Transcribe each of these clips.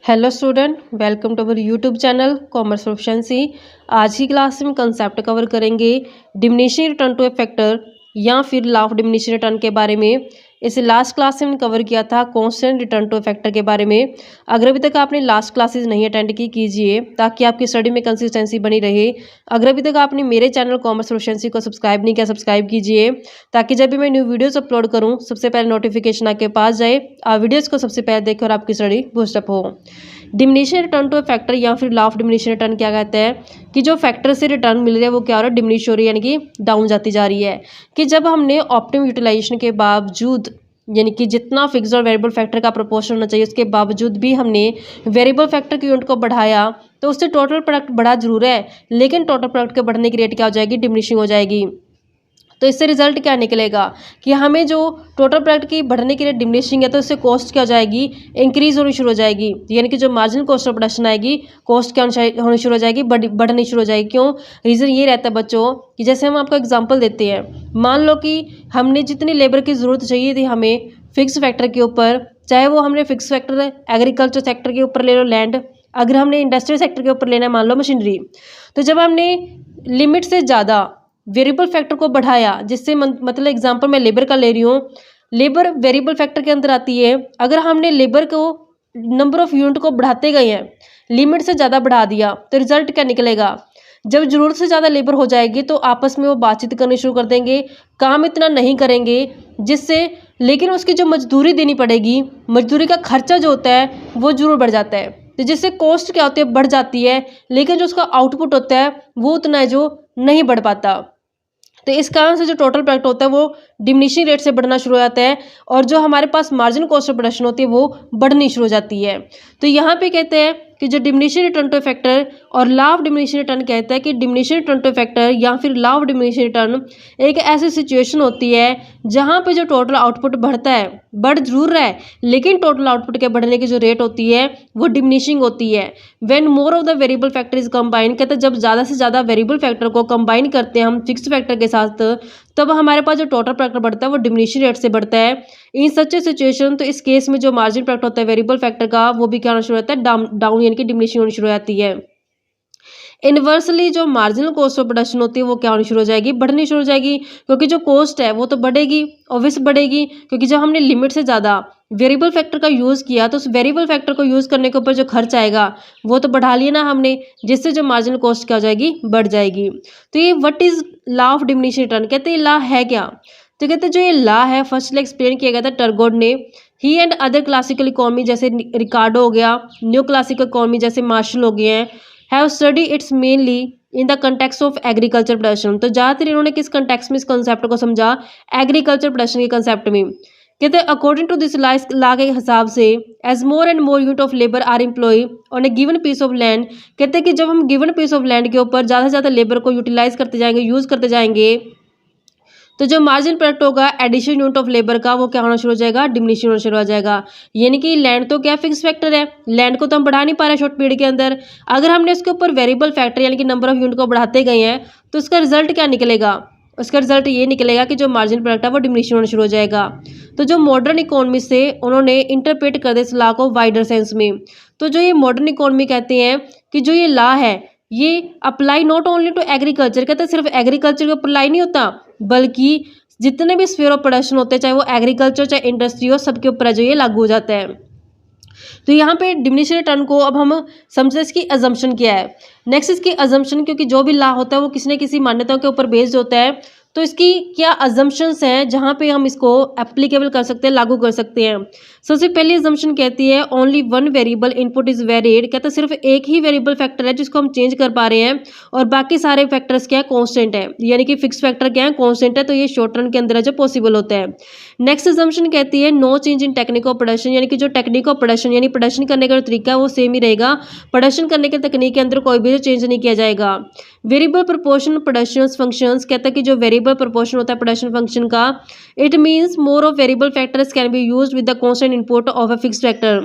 Hello student, welcome to our YouTube channel commerce proficiency. आज की class में concept cover करेंगे diminishing return to a factor या फिर लॉ ऑफ डिमिनिशिंग रिटर्न के बारे में। इसे लास्ट क्लास में हमने कवर किया था constant return to a factor के बारे में। अगर अभी तक आपने लास्ट क्लासेस नहीं अटेंड की कीजिए ताकि आपकी स्टडी में कंसिस्टेंसी बनी रहे। अगर अभी तक आपने मेरे चैनल कॉमर्स प्रोफिशिएंसी को सब्सक्राइब नहीं किया, सब्सक्राइब कीजिए ताकि जब भी मैं न्यू वीडियोस अपलोड करूं सबसे पहले नोटिफिकेशन आपके पास जाए, आप वीडियोस को सबसे पहले देखें और आपकी स्टडी बूस्टअप हो। Diminishing return to a factor या फिर लॉ ऑफ डिमिनिशिंग रिटर्न क्या कहते हैं कि जो फैक्टर से रिटर्न मिल रहा है वो क्या हो रहा है, डिमिनिश हो रही है, यानी कि डाउन जाती जा रही है। कि जब हमने ऑप्टिमम यूटिलाइजेशन के बावजूद, यानी कि जितना फिक्स्ड और वेरिएबल फैक्टर का प्रोपोर्शन होना चाहिए उसके बावजूद भी हमने वेरिएबल फैक्टर की यूनिट को बढ़ाया तो उससे टोटल प्रोडक्ट बढ़ा जरूर है, लेकिन टोटल प्रोडक्ट के बढ़ने की रेट क्या हो जाएगी, डिमिनिशिंग हो जाएगी। तो इससे रिजल्ट क्या निकलेगा कि हमें जो टोटल प्रोडक्ट की बढ़ने के लिए डिमिनिशिंग है तो इससे कॉस्ट क्या हो जाएगी, इंक्रीज होनी शुरू हो जाएगी। यानी कि जो मार्जिनल कॉस्ट ऑफ प्रोडक्शन आएगी, कॉस्ट क्या होनी शुरू हो जाएगी, बढ़नी शुरू हो जाएगी। क्यों? रीज़न ये रहता है बच्चों कि जैसे हम आपको एग्जाम्पल देते हैं, मान लो कि हमने जितनी लेबर की ज़रूरत चाहिए थी हमें फिक्स फैक्टर के ऊपर, चाहे वो हमने फिक्स फैक्टर एग्रीकल्चर सेक्टर के ऊपर ले लो लैंड, अगर हमने इंडस्ट्रियल सेक्टर के ऊपर लेना है मान लो मशीनरी, तो जब हमने लिमिट से ज़्यादा वेरिएबल फैक्टर को बढ़ाया, जिससे मतलब एग्जांपल मैं लेबर का ले रही हूँ, लेबर वेरिएबल फैक्टर के अंदर आती है। अगर हमने लेबर को नंबर ऑफ यूनिट को बढ़ाते गए हैं, लिमिट से ज़्यादा बढ़ा दिया, तो रिजल्ट क्या निकलेगा, जब ज़रूरत से ज़्यादा लेबर हो जाएगी तो आपस में वो बातचीत करनी शुरू कर देंगे, काम इतना नहीं करेंगे जिससे, लेकिन उसकी जो मजदूरी देनी पड़ेगी, मजदूरी का खर्चा जो होता है वो जरूर बढ़ जाता है। तो जिससे कॉस्ट क्या होती है, बढ़ जाती है, लेकिन जो उसका आउटपुट होता है वो उतना है जो नहीं बढ़ पाता। तो इस कारण से जो टोटल प्रोडक्ट होता है वो डिमिनिशिंग रेट से बढ़ना शुरू हो जाता है और जो हमारे पास मार्जिनल कॉस्ट ऑफ प्रोडक्शन होती है वो बढ़नी शुरू हो जाती है। तो यहाँ पे कहते हैं कि जो डिमिनिशिंग रिटर्न टू फैक्टर और लॉ ऑफ डिमिनिशिंग रिटर्न कहता है कि डिमिनिशिंग रिटर्न टू फैक्टर या फिर लॉ ऑफ डिमिनिशिंग रिटर्न एक ऐसी सिचुएशन होती है जहाँ पे जो टोटल आउटपुट बढ़ता है, बढ़ जरूर रहा है, लेकिन टोटल आउटपुट के बढ़ने की जो रेट होती है वो डिमिनिशिंग होती है। When more of the variable factor is combine, कहते हैं जब ज़्यादा से ज़्यादा वेरिएबल फैक्टर को कंबाइन करते हैं हम फिक्स फैक्टर के साथ, तब हमारे पास जो टोटल प्रोडक्ट बढ़ता है वो डिमिनिशिंग रेट से बढ़ता है। इन सच सिचुएशन, तो इस केस में जो मार्जिन प्रोडक्ट होता है वेरिएबल फैक्टर का वो भी क्या होना शुरू होता है, डाउन यानी कि डिमिनिशिंग होनी शुरू हो जाती है। इनवर्सली जो मार्जिनल कॉस्ट ऑफ प्रोडक्शन होती है वो क्या होनी शुरू हो जाएगी, बढ़नी शुरू हो जाएगी, क्योंकि जो कॉस्ट है वो तो बढ़ेगी, ऑब्वियस बढ़ेगी, क्योंकि जब हमने लिमिट से ज़्यादा वेरिएबल फैक्टर का यूज़ किया तो उस वेरिएबल फैक्टर को यूज़ करने के ऊपर जो खर्च आएगा वो तो बढ़ा लिया ना हमने, जिससे जो मार्जिनल कॉस्ट क्या हो जाएगी, बढ़ जाएगी। तो ये what is law of diminishing return, कहते हैं लॉ है क्या, तो कहते हैं जो ये लॉ है फर्स्टली एक्सप्लेन किया गया था टर्गोड ने। ही एंड अदर क्लासिकल इकोनॉमी जैसे रिकार्डो हो गया, न्यू क्लासिकल इकोनॉमी जैसे मार्शल हो गए हैं, have study it's mainly in the context of agriculture production. तो ज़्यादातर इन्होंने किस कंटेक्स्ट में इस कंसेप्ट को समझा, एग्रीकल्चर प्रोडक्शन के कंसेप्ट में। कहते हैं अकॉर्डिंग टू दिस लॉ के हिसाब से as more and more unit of labour are employ on a given piece of land, कहते हैं कि जब हम गिवन पीस ऑफ लैंड के ऊपर ज़्यादा से ज़्यादा लेबर को यूटिलाइज करते जाएंगे, यूज़ करते जाएंगे, तो जो मार्जिन प्रोडक्ट होगा एडिशन यूनिट ऑफ लेबर का वो क्या होना शुरू हो जाएगा, डिमिनिशिंग होना शुरू हो जाएगा। यानी कि लैंड तो क्या फिक्स फैक्टर है, लैंड को तो हम बढ़ा नहीं पा रहे शॉर्ट पीरियड के अंदर, अगर हमने इसके ऊपर वेरिएबल फैक्टर यानी कि नंबर ऑफ यूनिट को बढ़ाते गए हैं तो उसका रिजल्ट क्या निकलेगा, उसका रिजल्ट ये निकलेगा कि जो मार्जिन प्रोडक्ट है वो डिमिनिशिंग होना शुरू हो जाएगा। तो जो मॉडर्न इकोनॉमी से उन्होंने इंटरप्रेट कर दिया इस लॉ को वाइडर सेंस में। तो जो ये मॉडर्न इकोनॉमी कहते हैं कि जो ये लॉ है ये apply not only to agriculture, कहते हैं सिर्फ एग्रीकल्चर के ऊपर अप्लाई नहीं होता, बल्कि जितने भी स्फीयर ऑफ प्रोडक्शन होते हैं, चाहे वो एग्रीकल्चर चाहे इंडस्ट्री हो, सबके ऊपर जो ये लागू हो जाता है। तो यहाँ पे डिमिनिशिंग रिटर्न को अब हम समझते इसकी अजम्पशन क्या है। नेक्स्ट इसकी अजम्पशन, क्योंकि जो भी लॉ होता है वो किसी न किसी मान्यताओं के ऊपर बेस्ड होता है, तो इसकी क्या अजम्पशंस हैं जहाँ पे हम इसको एप्लीकेबल कर सकते हैं, लागू कर सकते हैं। सबसे पहली अजम्पशन कहती है only one variable input is varied, कहते हैं सिर्फ एक ही वेरिएबल फैक्टर है जिसको हम चेंज कर पा रहे हैं और बाकी सारे फैक्टर्स क्या है, कांस्टेंट है, यानी कि फिक्स फैक्टर क्या है, कांस्टेंट है। तो ये शॉर्ट रन के अंदर है जो पॉसिबल होता है। नेक्स्ट अजम्पशन कहती है no change in technique of production, यानी कि जो टेक्निक ऑफ प्रोडक्शन यानी प्रोडक्शन करने का जो तरीका है वो सेम ही रहेगा, प्रोडक्शन करने के तकनीक के अंदर कोई भी चेंज नहीं किया जाएगा। वेरिएबल प्रोपोर्शन प्रोडक्शन फंक्शंस, कहता है कि जो वेरिएबल प्रोपोर्शन होता है प्रोडक्शन फंक्शन का, it means more of variable factors can be used with the constant input of a fixed factor.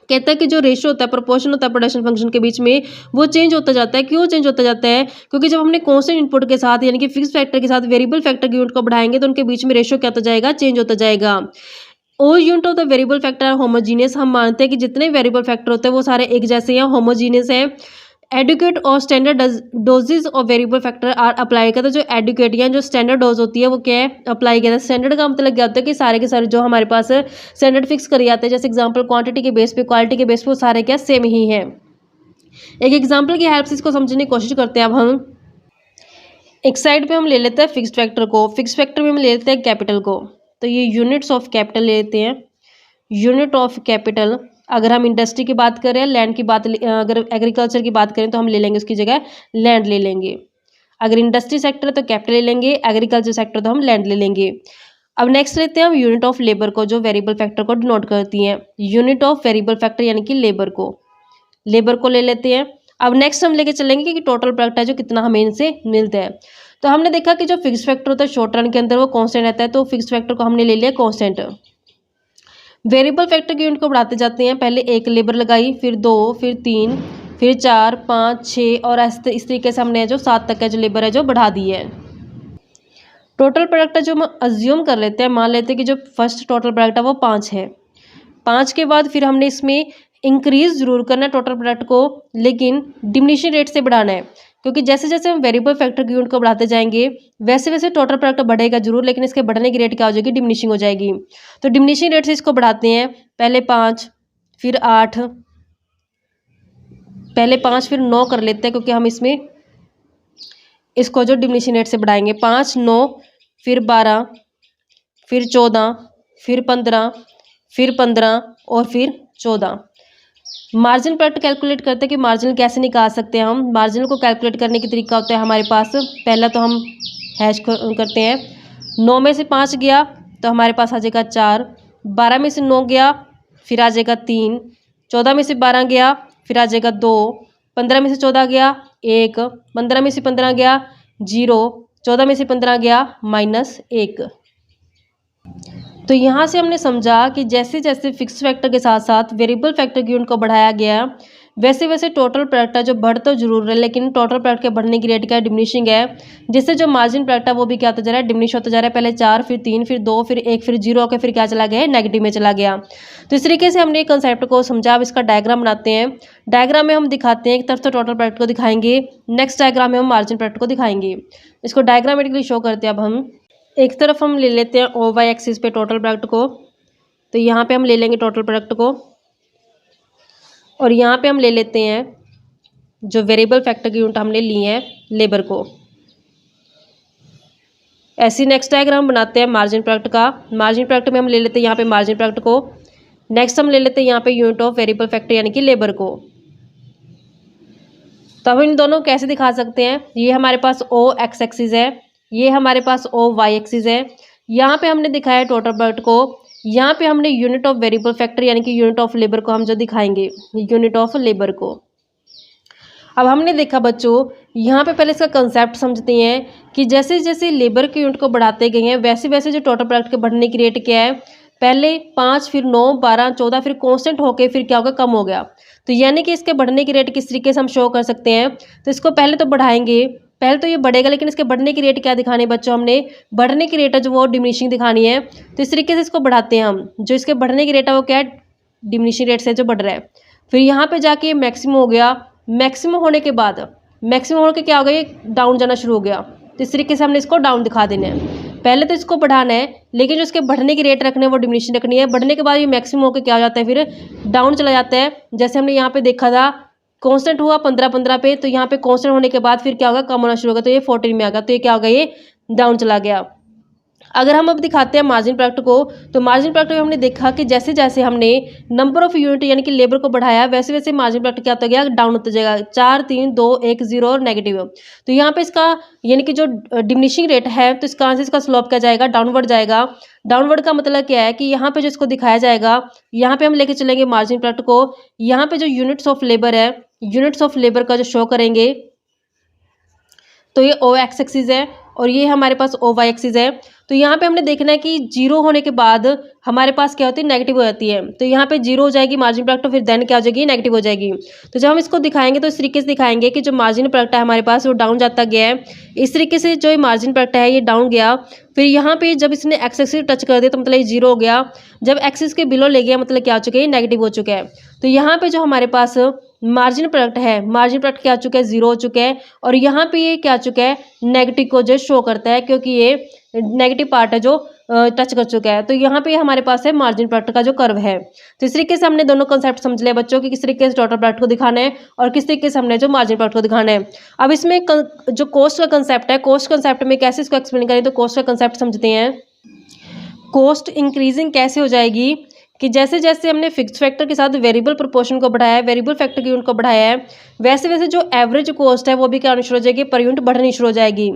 कहता है कि जो रेशियो होता है, प्रोपोर्शन होता है प्रोडक्शन फंक्शन के बीच में, वो चेंज होता जाता है। क्यों चेंज होता जाता है? क्योंकि जब हमने कांस्टेंट इनपुट के साथ यानी कि फिक्स फैक्टर के साथ वेरिएबल फैक्टर की यूनिट को बढ़ाएंगे तो उनके बीच में रेशियो क्या होता जाएगा, चेंज होता जाएगा। All unit of the variable factor are homogeneous. हम मानते हैं कि जितने वेरिएबल फैक्टर होते हैं वो सारे एक जैसे हैं, होमोजीनियस हैं। एडुकेट और standard doses of variable factor are apply करते हैं। जो एडुकेट या जो स्टैंडर्ड डोज होती है वो क्या है, अप्लाई किया जाता है। स्टैंडर्ड का मतलब क्या होता है कि सारे के सारे जो हमारे पास स्टैंडर्ड फिक्स कर जाते हैं, जैसे एग्जांपल क्वांटिटी के बेस पे, क्वालिटी के बेस पे, वो सारे क्या सेम ही हैं। एक एग्जांपल की हेल्प से इसको समझने की कोशिश करते हैं। अब हम एक साइड पे हम ले लेते हैं फिक्स्ड फैक्टर को, फिक्स्ड फैक्टर में हम ले लेते हैं कैपिटल को। तो ये यूनिट्स ऑफ कैपिटल ले लेते हैं। यूनिट ऑफ कैपिटल, अगर हम इंडस्ट्री की बात करें, लैंड की बात, अगर एग्रीकल्चर की बात करें तो हम ले लेंगे उसकी जगह लैंड ले लेंगे। अगर इंडस्ट्री सेक्टर है तो कैपिटल ले लेंगे, एग्रीकल्चर सेक्टर तो हम लैंड ले लेंगे। अब नेक्स्ट लेते हैं हम यूनिट ऑफ लेबर को, जो वेरिएबल फैक्टर को डिनोट करती हैं। यूनिट ऑफ वेरिएबल फैक्टर यानी कि लेबर को ले लेते हैं। अब नेक्स्ट हम लेके चलेंगे कि टोटल प्रोडक्ट है जो कितना हमें इनसे मिलता है। तो हमने देखा कि जो फिक्स फैक्टर होता है शॉर्ट रन के अंदर वो कांस्टेंट रहता है, तो फिक्स फैक्टर को हमने ले लिया कांस्टेंट। वेरिएबल फैक्टर के यूनिट को बढ़ाते जाते हैं। पहले एक लेबर लगाई, फिर 2, फिर 3, फिर 4, 5, 6 और ऐसे इस तरीके से हमने जो 7 तक का जो लेबर है जो बढ़ा दी है। टोटल प्रोडक्ट है जो हम अज्यूम कर लेते हैं, मान लेते हैं कि जो फर्स्ट टोटल प्रोडक्ट है वो 5 है। 5 के बाद फिर हमने इसमें इंक्रीज जरूर करना है टोटल प्रोडक्ट को, लेकिन डिमिनिशिंग रेट से बढ़ाना है, क्योंकि जैसे जैसे हम वेरिएबल फैक्टर के यूनिट को बढ़ाते जाएंगे वैसे वैसे टोटल प्रोडक्ट बढ़ेगा जरूर, लेकिन इसके बढ़ने की रेट क्या हो जाएगी, डिमिनिशिंग हो जाएगी। तो डिमिनिशिंग रेट से इसको बढ़ाते हैं। पहले 5, फिर 8, पहले 5 फिर 9 कर लेते हैं, क्योंकि हम इसमें इसको जो डिमिनिशिंग रेट से बढ़ाएंगे। 5, 9, फिर 12, फिर 14, फिर 15, फिर 15 और फिर 14। मार्जिन प्रोडक्ट कैलकुलेट करते हैं कि मार्जिन कैसे निकाल सकते हैं हम। मार्जिन को कैलकुलेट करने की तरीका होता है हमारे पास, पहला तो हम हैश करते हैं। 9 में से 5 गया तो हमारे पास आ जाएगा 4, 12 में से 9 गया फिर आ जाएगा 3, 14 में से 12 गया फिर आ जाएगा 2, 15 में से 14 गया 1, 15 में से 15 गया 0, 14 में से 15 गया -1। तो यहाँ से हमने समझा कि जैसे जैसे फिक्स फैक्टर के साथ साथ वेरिएबल फैक्टर की यूनिट को बढ़ाया गया, वैसे वैसे टोटल प्रोडक्ट है जो बढ़ तो जरूर है, लेकिन टोटल प्रोडक्ट के बढ़ने की रेट क्या डिमिनिशिंग है, जिससे जो मार्जिन प्रोडक्ट है वो भी क्या होता जा रहा है, डिमिनिश होता जा रहा है। पहले 4, फिर 3, फिर 2, फिर 1, फिर 0 होकर फिर क्या चला गया है, नेगेटिव में चला गया। तो इस तरीके से हमने कंसेप्ट को समझा। अब इसका डायग्राम बनाते हैं। डायग्राम में हम दिखाते हैं, एक तरफ तो टोटल प्रोडक्ट को दिखाएंगे, नेक्स्ट डायग्राम में हम मार्जिन प्रोडक्ट को दिखाएंगे। इसको डायग्रामेटिकली शो करते हैं। अब हम एक तरफ हम ले लेते हैं ओ वाई एक्सिस पे टोटल प्रोडक्ट को, तो यहाँ पे हम ले लेंगे टोटल प्रोडक्ट को, और यहाँ पे हम ले लेते हैं जो वेरिएबल फैक्टर की यूनिट हमने ली है लेबर को। ऐसी नेक्स्ट डायग्राम बनाते हैं मार्जिन प्रोडक्ट का। मार्जिन प्रोडक्ट में हम ले लेते हैं यहाँ पे मार्जिन प्रोडक्ट को, नेक्स्ट हम ले लेते हैं यहाँ पे यूनिट ऑफ वेरिएबल फैक्टर यानी कि लेबर को। तो हम इन दोनों को कैसे दिखा सकते हैं, ये हमारे पास ओ एक्स एक्सिस है, ये हमारे पास ओ वाई एक्सिस है। यहाँ पे हमने दिखाया टोटल प्रोडक्ट को, यहाँ पे हमने यूनिट ऑफ वेरिएबल फैक्टर यानी कि यूनिट ऑफ लेबर को हम जो दिखाएंगे, यूनिट ऑफ लेबर को। अब हमने देखा बच्चों, यहाँ पे पहले इसका कंसेप्ट समझते हैं कि जैसे जैसे लेबर के यूनिट को बढ़ाते गए हैं वैसे वैसे जो टोटल प्रोडक्ट के बढ़ने की रेट क्या है, पहले 5, फिर 9, 12, 14, फिर कांस्टेंट होके फिर क्या होगा, कम हो गया। तो यानी कि इसके बढ़ने की रेट किस तरीके से हम शो कर सकते हैं, तो इसको पहले तो बढ़ाएंगे, पहले तो ये बढ़ेगा, लेकिन इसके बढ़ने की रेट क्या दिखानी है बच्चों, हमने बढ़ने की रेट है जो वो डिमिनिशिंग दिखानी है। तो इस तरीके से इसको बढ़ाते हैं हम, जो इसके बढ़ने की रेट है वो क्या है, डिमिनिशिंग रेट से जो बढ़ रहा है। फिर यहाँ पे जाके मैक्सिमम हो गया, मैक्सिमम होने के बाद मैक्सिमम होकर क्या हो गया, ये डाउन जाना शुरू हो गया। तो इस तरीके से हमने इसको डाउन दिखा देना है। पहले तो इसको बढ़ाना है, लेकिन जो इसके बढ़ने की रेट रखने है वो डिमिनिशिंग रखनी है। बढ़ने के बाद ये मैक्सिमम होकर क्या हो जाता है, फिर डाउन चला जाता है। जैसे हमने यहाँ पे देखा था कांस्टेंट हुआ 15 पे, तो यहाँ पे कांस्टेंट होने के बाद फिर क्या होगा, कम होना शुरू होगा, तो ये 14 में आ गया, तो ये क्या होगा, ये डाउन चला गया। अगर हम अब दिखाते हैं मार्जिन प्रोडक्ट को, तो मार्जिन प्रोडक्ट में हमने देखा कि जैसे जैसे हमने नंबर ऑफ यूनिट यानी कि लेबर को बढ़ाया वैसे वैसे मार्जिन प्रोडक्ट क्या होता गया, डाउन होता जाएगा। 4, 3, 2, 1, 0 और नेगेटिव। तो यहाँ पे इसका यानी कि जो डिमिनिशिंग रेट है, तो इसका आंसर इसका स्लोप क्या जाएगा, डाउनवर्ड जाएगा। डाउनवर्ड का मतलब क्या है कि यहाँ पे जो इसको दिखाया जाएगा, यहाँ पे हम लेके चलेंगे मार्जिन प्रोडक्ट को, यहाँ पे जो यूनिट्स ऑफ लेबर है, यूनिट्स ऑफ लेबर का जो शो करेंगे, तो ये ओ एक्स एक्सिस है और ये हमारे पास ओ वाई एक्सिस है। तो यहाँ पे हमने देखना है कि जीरो होने के बाद हमारे पास क्या होती है, नेगेटिव हो जाती है। तो यहाँ पे जीरो हो जाएगी मार्जिन प्रोडक्ट, फिर देन क्या हो जाएगी, नेगेटिव हो जाएगी। तो जब हम इसको दिखाएंगे तो इस तरीके से दिखाएंगे कि जो मार्जिन प्रोडक्ट है हमारे पास वो डाउन जाता गया है। इस तरीके से जो मार्जिन प्रोडक्ट है ये डाउन गया, फिर यहाँ पे जब इसने एक्स एक्सिस टच कर दिया तो मतलब ये जीरो हो गया। जब एक्सिस के बिलो ले गया मतलब क्या हो चुका है, नेगेटिव हो चुका है। तो यहाँ पे जो हमारे पास मार्जिन प्रोडक्ट है, मार्जिन प्रोडक्ट क्या हो चुका है, जीरो हो चुका है। और यहाँ पे ये क्या हो चुका है, नेगेटिव को जो शो करता है, क्योंकि ये नेगेटिव पार्ट है जो टच कर चुका है। तो यहाँ पे हमारे पास है मार्जिन प्रोडक्ट का जो कर्व है। तो इस तरीके से हमने दोनों कंसेप्ट समझ लिया बच्चों कि किस तरीके से टोटल प्रोडक्ट को दिखाना है और किस तरीके से हमने जो मार्जिन प्रोडक्ट को दिखाना है। अब इसमें जो कॉस्ट का कंसेप्ट है, कॉस्ट कंसेप्ट में कैसे इसको एक्सप्लेन करें, तो कॉस्ट का कंसेप्ट समझते हैं। कॉस्ट इंक्रीजिंग कैसे हो जाएगी कि जैसे जैसे हमने फिक्स फैक्टर के साथ वेरिएबल प्रोपोर्शन को बढ़ाया है, वेरिएबल फैक्टर की यूनिट को बढ़ाया है, वैसे वैसे जो एवरेज कॉस्ट है वो भी क्या होनी शुरू हो जाएगी, पर यूनिट बढ़नी शुरू हो जाएगी।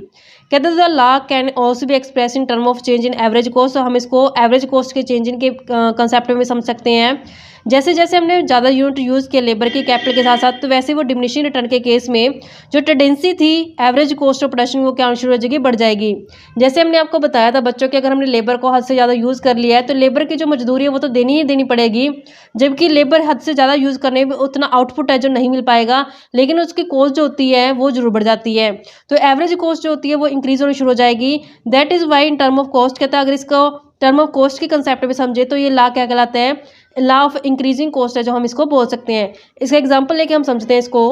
कहते हैं the law can also be express in term of change in average cost. तो हम इसको एवरेज कॉस्ट के चेंज इन के कंसेप्ट में समझ सकते हैं। जैसे जैसे हमने ज़्यादा यूनिट यूज़ किया लेबर के कैपिटल के साथ साथ, तो वैसे वो डिमिनिशिंग रिटर्न के केस में जो टेंडेंसी थी एवरेज कॉस्ट ऑफ प्रोडक्शन वो क्या शुरू हो जाएगी, बढ़ जाएगी। जैसे हमने आपको बताया था बच्चों कि अगर हमने लेबर को हद से ज़्यादा यूज़ कर लिया है तो लेबर की जो मजदूरी है वो तो देनी ही देनी पड़ेगी, जबकि लेबर हद से ज़्यादा यूज़ करने में उतना आउटपुट है जो नहीं मिल पाएगा, लेकिन उसकी कॉस्ट जो होती है वो जरूर बढ़ जाती है। तो एवरेज कॉस्ट जो होती है वो इंक्रीज होनी शुरू हो जाएगी। That is why in term of cost कहता है, अगर इसको टर्म ऑफ कॉस्ट के कंसेप्ट में समझे तो ये ला क्या कहलाता है, लॉ ऑफ इंक्रीजिंग कॉस्ट है जो हम इसको बोल सकते हैं। इसका एग्जांपल लेके हम समझते हैं इसको।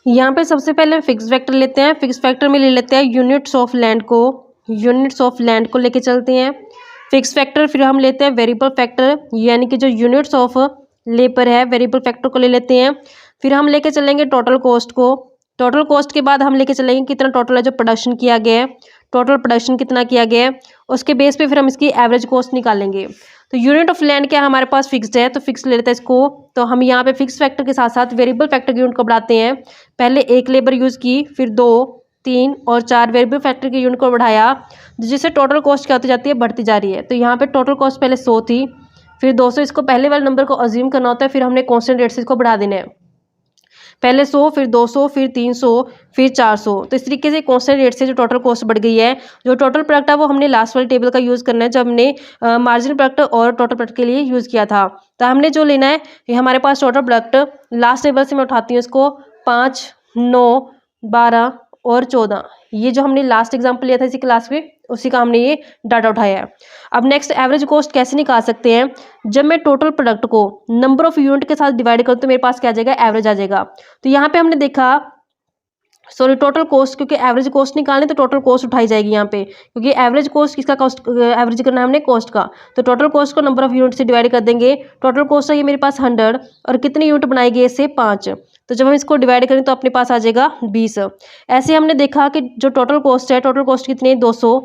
यहाँ पे सबसे पहले फिक्स फैक्टर लेते हैं। फिक्स फैक्टर में ले लेते हैं यूनिट्स ऑफ लैंड को, यूनिट्स ऑफ लैंड को लेके चलते हैं फिक्स फैक्टर। फिर हम लेते हैं वेरिएबल फैक्टर, यानी कि जो यूनिट्स ऑफ लेबर है वेरिएबल फैक्टर को ले लेते हैं। फिर हम लेके चलेंगे टोटल कॉस्ट को। टोटल कॉस्ट के बाद हम लेके चलेंगे कितना टोटल है जो प्रोडक्शन किया गया है, टोटल प्रोडक्शन कितना किया गया है, उसके बेस पे फिर हम इसकी एवरेज कॉस्ट निकालेंगे। तो यूनिट ऑफ लैंड क्या हमारे पास फिक्स्ड है, तो फिक्स ले लेते हैं इसको। तो हम यहाँ पे फिक्स फैक्टर के साथ साथ वेरिएबल फैक्टर की यूनिट को बढ़ाते हैं। पहले एक लेबर यूज़ की, फिर 2, 3 और 4 वेरिएबल फैक्टर की यूनिट को बढ़ाया, जिससे टोटल कॉस्ट क्या होती जाती है, बढ़ती जा रही है। तो यहाँ पे टोटल कॉस्ट पहले 100 थी, फिर 200, इसको पहले वाले नंबर को अज्यूम करना होता है, फिर हमने कॉन्स्टेंट रेट से इसको बढ़ा देना है। पहले 100, फिर 200, फिर 300, फिर 400। तो इस तरीके से कॉन्स्टेंट रेट से जो टोटल कॉस्ट बढ़ गई है। जो टोटल प्रोडक्ट है वो हमने लास्ट वाले टेबल का यूज़ करना है जब हमने मार्जिन प्रोडक्ट और टोटल प्रोडक्ट के लिए यूज़ किया था। तो हमने जो लेना है ये हमारे पास टोटल प्रोडक्ट लास्ट टेबल से मैं उठाती हूँ इसको, 5, 9, 12 और 14। ये जो हमने लास्ट एग्जाम्पल लिया था इसी क्लास में, उसी का हमने ये डाटा उठाया है। अब नेक्स्ट एवरेज कॉस्ट कैसे निकाल सकते हैं, जब मैं टोटल प्रोडक्ट को नंबर ऑफ यूनिट के साथ डिवाइड करूँ तो मेरे पास क्या आ जाएगा, एवरेज आ जाएगा। तो यहाँ पे हमने देखा टोटल कॉस्ट, क्योंकि एवरेज कॉस्ट निकालने तो टोटल कॉस्ट उठाई जाएगी यहाँ पे, क्योंकि एवरेज कॉस्ट किसका कॉस्ट एवरेज करना है हमने, कॉस्ट का। तो टोटल कॉस्ट को नंबर ऑफ यूनिट से डिवाइड कर देंगे। टोटल कॉस्ट है ये मेरे पास 100 और कितनी यूनिट बनाई गई इससे, 5। तो जब हम इसको डिवाइड करें तो अपने पास आ जाएगा 20। ऐसे हमने देखा कि जो टोटल कॉस्ट है, टोटल कॉस्ट कितनी है, 200,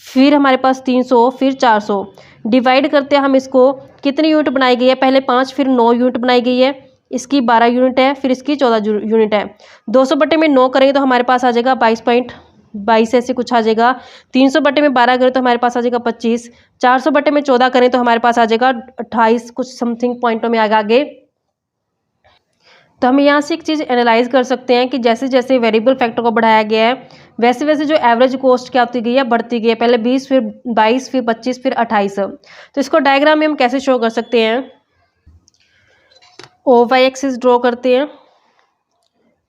फिर हमारे पास 300, फिर 400। डिवाइड करते हैं हम इसको, कितनी यूनिट बनाई गई है, पहले 5, फिर 9 यूनिट बनाई गई है, इसकी 12 यूनिट है, फिर इसकी 14 यूनिट है। 200 बटे में 9 करेंगे तो हमारे पास आ जाएगा 22.22 ऐसे कुछ आ जाएगा। 300 बटे में 12 करें तो हमारे पास आ जाएगा 25। 400 बटे में 14 करें तो हमारे पास आ जाएगा 28 कुछ समथिंग पॉइंटों में आगे। तो हम यहाँ से एक चीज़ एनालाइज कर सकते हैं कि जैसे जैसे वेरिएबल फैक्टर को बढ़ाया गया है वैसे वैसे जो एवरेज कॉस्ट क्या होती गई है, बढ़ती गई है। पहले 20, फिर 22, फिर 25, फिर 28। तो इसको डायग्राम में हम कैसे शो कर सकते हैं, OY एक्सिस ड्रॉ करते हैं।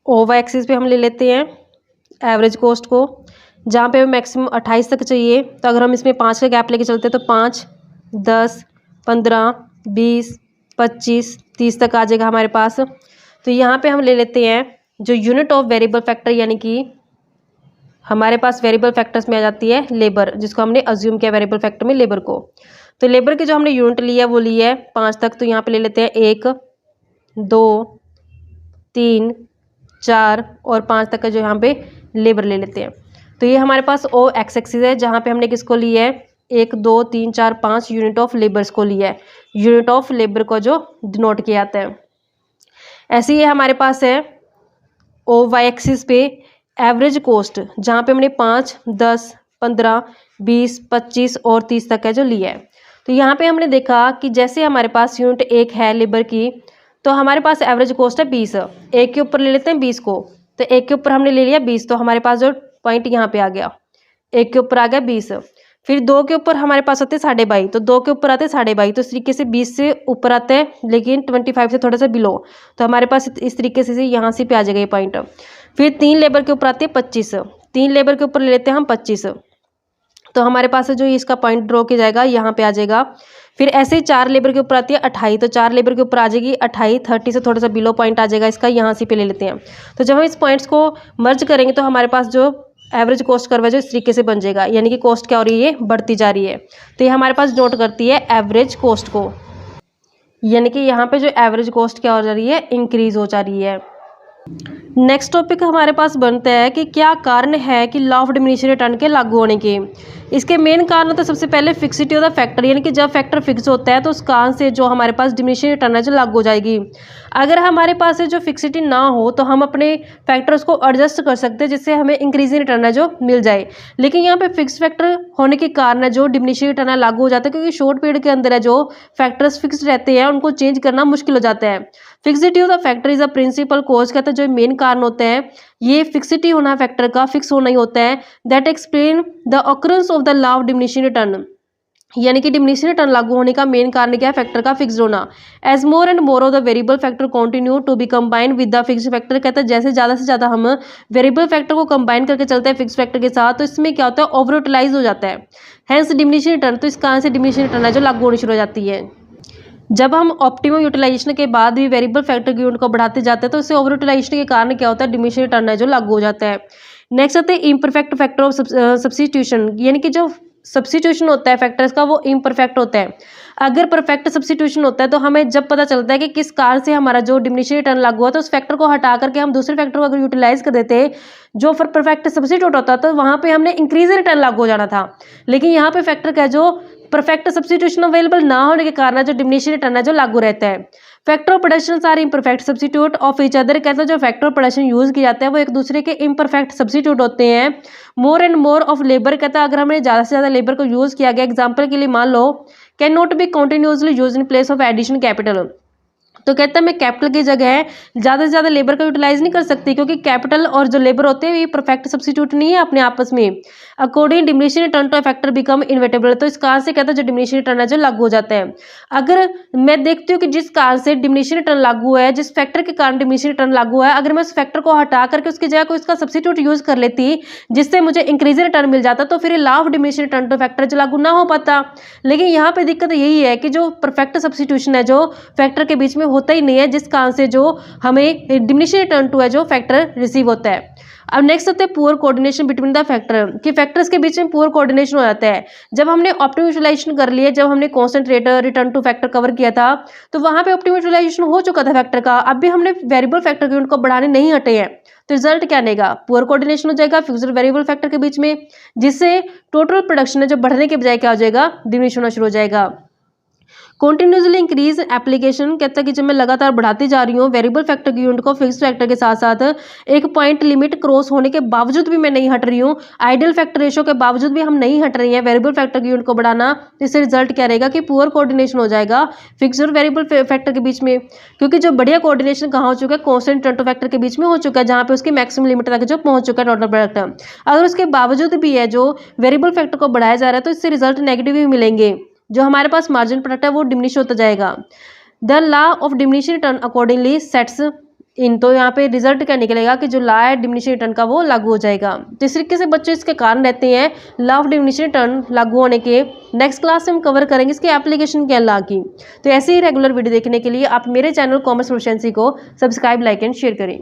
OY एक्सिस पे हम ले लेते हैं एवरेज कॉस्ट को, जहाँ पे हमें मैक्सिमम 28 तक चाहिए। तो अगर हम इसमें 5 का गैप लेके चलते हैं तो 5, 10, 15, 20, 25, 30 तक आ जाएगा हमारे पास। तो यहाँ पे हम ले लेते हैं जो यूनिट ऑफ वेरिएबल फैक्टर, यानी कि हमारे पास वेरिएबल फैक्टर्स में आ जाती है लेबर, जिसको हमने अज्यूम किया वेरिएबल फैक्टर में लेबर को। तो लेबर की जो हमने यूनिट ली है वो ली है 5 तक। तो यहाँ पे ले लेते हैं 1, 2, 3, 4 और 5 तक का जो यहाँ पे लेबर ले लेते हैं। तो ये हमारे पास OX एक्सिस है, जहाँ पे हमने किसको लिया है, 1, 2, 3, 4, 5 यूनिट ऑफ लेबर्स को लिया है। यूनिट ऑफ लेबर को जो डिनोट किया जाता है। ऐसे ही हमारे पास है OY एक्सिस पे एवरेज कॉस्ट, जहाँ पे हमने 5, 10, 15, 20, 25 और 30 तक है जो लिया है। तो यहाँ पे हमने देखा कि जैसे हमारे पास यूनिट 1 है लेबर की, तो हमारे पास एवरेज कॉस्ट है 20। एक के ऊपर ले लेते हैं 20 को, तो एक के ऊपर हमने ले लिया 20, तो हमारे पास जो पॉइंट यहाँ पे आ गया 1 के ऊपर आ गया 20, फिर 2 के ऊपर हमारे पास होते हैं 22.5, तो 2 के ऊपर आते हैं 22.5, तो इस तरीके से 20 से ऊपर आता है लेकिन 25 से थोड़ा सा बिलो, तो हमारे पास इस तरीके से यहाँ से पे आ जाएगा ये पॉइंट। फिर 3 लेबर के ऊपर आती है 25, 3 लेबर के ऊपर ले लेते हैं हम 25, तो हमारे पास जो इसका पॉइंट ड्रॉ किया जाएगा यहाँ पे आ जाएगा। फिर ऐसे ही 4 लेबर के ऊपर आती है 28, तो 4 लेबर के ऊपर आ जाएगी 28, 30 से थोड़ा सा बिलो पॉइंट आ जाएगा इसका, यहाँ से पे ले लेते हैं। तो जब हम इस पॉइंट्स को मर्ज करेंगे तो हमारे पास जो एवरेज कॉस्ट कर्व है जो इस तरीके से बन जाएगा, यानी कि कॉस्ट क्या हो रही है, बढ़ती जा रही है। तो ये हमारे पास नोट करती है एवरेज कॉस्ट को, यानी कि यहाँ पे जो एवरेज कॉस्ट क्या हो जा रही है, इंक्रीज हो जा रही है। नेक्स्ट टॉपिक हमारे पास बनता है कि क्या कारण है कि लॉ ऑफ डिमिनिशिंग रिटर्न के लागू होने के। इसके मेन कारण तो सबसे पहले फिक्सिटी ऑफ द फैक्टर, यानी कि जब फैक्टर फिक्स होता है तो उस कारण से जो हमारे पास डिमिनिशिंग रिटर्न है जो लागू हो जाएगी। अगर हमारे पास जो फिक्सिटी ना हो तो हम अपने फैक्टर्स को एडजस्ट कर सकते हैं जिससे हमें इंक्रीजिंग रिटर्न है जो मिल जाए, लेकिन यहाँ पे फिक्स फैक्टर होने के कारण है जो डिमिनिशिंग रिटर्न है लागू हो जाता है, क्योंकि शॉर्ट पीरियड के अंदर है जो फैक्टर्स फिक्स रहते हैं उनको चेंज करना मुश्किल हो जाता है। Fixity of the factor is a principal cause, कहते हैं जो मेन कारण होते हैं ये फिक्सिटी होना फैक्टर का, फिक्स होना ही होता है, that explain the occurrence of the law of diminishing return, यानी कि डिमिनिशिंग रिटर्न लागू होने का मेन कारण क्या है, फैक्टर का फिक्स होना। As more and more of the variable factor continue to be combined with the fix factor, कहता है जैसे ज़्यादा से ज़्यादा हम वेरिएबल फैक्टर को कंबाइन करके चलते हैं फिक्स फैक्टर के साथ, तो इसमें क्या होता है, ओवर यूटिलाइज हो जाता है, हैंस डिमिनिशिंग रिटर्न, तो इस कारण से डिमिनिशिंग रिटर्न है जो लागू होनी शुरू हो जाती है। जब हम ऑप्टिमम यूटिलाइजेशन के बाद भी वेरिएबल फैक्टर की यूनिट को बढ़ाते जाते हैं तो इससे ओवर यूटिलाइजेशन के कारण क्या होता है, डिमिनिशिंग रिटर्न है जो लागू हो जाता है। नेक्स्ट आते हैं इम्परफेक्ट फैक्टर ऑफ सब्स्टिट्यूशन, यानी कि जो सब्स्टिट्यूशन होता है फैक्टर्स का वो इम्परफेक्ट होता है। अगर परफेक्ट सब्स्टिट्यूशन होता है तो हमें जब पता चलता है कि किस कारण से हमारा जो डिमिनिशिंग रिटर्न लागू हुआ तो उस फैक्टर को हटा करके हम दूसरे फैक्टर को अगर यूटिलाइज कर देते, जो फिर परफेक्ट सब्स्टिट्यूट होता तो वहाँ पे हमने इंक्रीज रिटर्न लागू हो जाना था, लेकिन यहाँ पे फैक्टर का जो परफेक्ट सब्स्टिट्यूशन अवेलेबल ना होने के कारण जो डिमिनिशिंग रिटर्न है जो लागू रहता है। Factor of production are imperfect substitute of each other, कहते हैं जो फैक्टर ऑफ प्रोडक्शन यूज किए जाते हैं वो एक दूसरे के इम्परफेक्ट सब्स्टिट्यूट होते हैं। मोर एंड मोर ऑफ लेबर, कहता है अगर हमने ज़्यादा से ज़्यादा लेबर को यूज़ किया गया, एग्जाम्पल के लिए मान लो can not be continuously use in place of addition capital, तो कहता है मैं कैपिटल की जगह ज़्यादा से ज़्यादा लेबर का यूटिलाइज नहीं कर सकती क्योंकि कैपिटल और जो लेबर होते हैं ये परफेक्ट सब्स्टिट्यूट नहीं है अपने आपस में। According diminishing return two factor become inevitable, तो इस कारण से कहता है जो डिमिनिशिंग रिटर्न है जो लागू हो जाता है। अगर मैं देखती हूँ कि जिस कारण से डिमिनिशिंग रिटर्न लागू है, जिस फैक्टर के कारण डिमिनिशिंग रिटर्न लागू है, अगर मैं उस फैक्टर को हटा करके उसकी जगह को इसका सब्स्टिट्यूट यूज कर लेती जिससे मुझे इंक्रीज रिटर्न मिल जाता, तो फिर law of diminishing return two factor जो लागू ना हो पाता। लेकिन यहाँ पे दिक्कत यही है कि जो परफेक्ट सब्स्टिट्यूशन है जो फैक्टर के बीच में होता ही नहीं है, जिस कारण से जो हमें डिमिनिशिंग रिटर्न टू है जो फैक्टर रिसीव होता है। अब नेक्स्ट होता है poor coordination between the factor, कि फैक्टर्स के बीच में पुअर कोऑर्डिनेशन हो जाता है। जब हमने ऑप्टिमम यूटिलाइजेशन कर लिया, जब हमने constant rate return two factor cover किया था तो वहां पे ऑप्टिमम यूटिलाइजेशन हो चुका था फैक्टर का, अब भी हमने वेरिएबल फैक्टर की यूनिट को बढ़ाने नहीं हटे हैं, तो रिजल्ट क्या आएगा, पुअर कोऑर्डिनेशन हो जाएगा फिक्स्ड वेरिएबल फैक्टर के बीच में, जिससे टोटल प्रोडक्शन है जो बढ़ने के बजाय क्या हो जाएगा, डिमिनिश होना शुरू हो जाएगा। कॉन्टिन्यूसली इंक्रीज एप्लीकेशन, कहता है कि जब मैं लगातार बढ़ाती जा रही हूँ वेरिएबल फैक्टर की यूनिट को फिक्स फैक्टर के साथ साथ एक पॉइंट लिमिट क्रॉस होने के बावजूद भी मैं नहीं हट रही हूँ, आइडियल फैक्टर रेशो के बावजूद भी हम नहीं हट रही हैं वेरिएबल फैक्टर की यूनिट को बढ़ाना, इससे रिजल्ट क्या रहेगा कि पुअर कोऑर्डिनेशन हो जाएगा फिक्स और वेरिएबल फैक्टर के बीच में, क्योंकि जो बढ़िया कोऑर्डिनेशन कहाँ हो चुका है, कांस्टेंट रिटर्न टू फैक्टर के बीच में हो चुका है, जहाँ पे उसकी मैक्सिमम लिमिट तक जो पहुंच चुका है टोटल प्रोडक्ट। अगर उसके बावजूद भी है जो वेरिएबल फैक्टर को बढ़ाया जा रहा है तो इससे रिजल्ट नेगेटिव ही मिलेंगे, जो हमारे पास मार्जिन प्रोडक्ट है वो डिमिनिश होता जाएगा। The law of diminishing return accordingly sets in, तो यहाँ पे रिजल्ट क्या निकलेगा कि जो लॉ है डिमिनिशिंग रिटर्न का वो लागू हो जाएगा। तो इस तरीके से बच्चे इसके कारण रहते हैं लॉ ऑफ डिमिनिशिंग रिटर्न लागू होने के। नेक्स्ट क्लास में हम कवर करेंगे इसकी एप्लीकेशन क्या लॉ की। तो ऐसे ही रेगुलर वीडियो देखने के लिए आप मेरे चैनल कॉमर्स प्रोफिशिएंसी को सब्सक्राइब, लाइक एंड शेयर करें।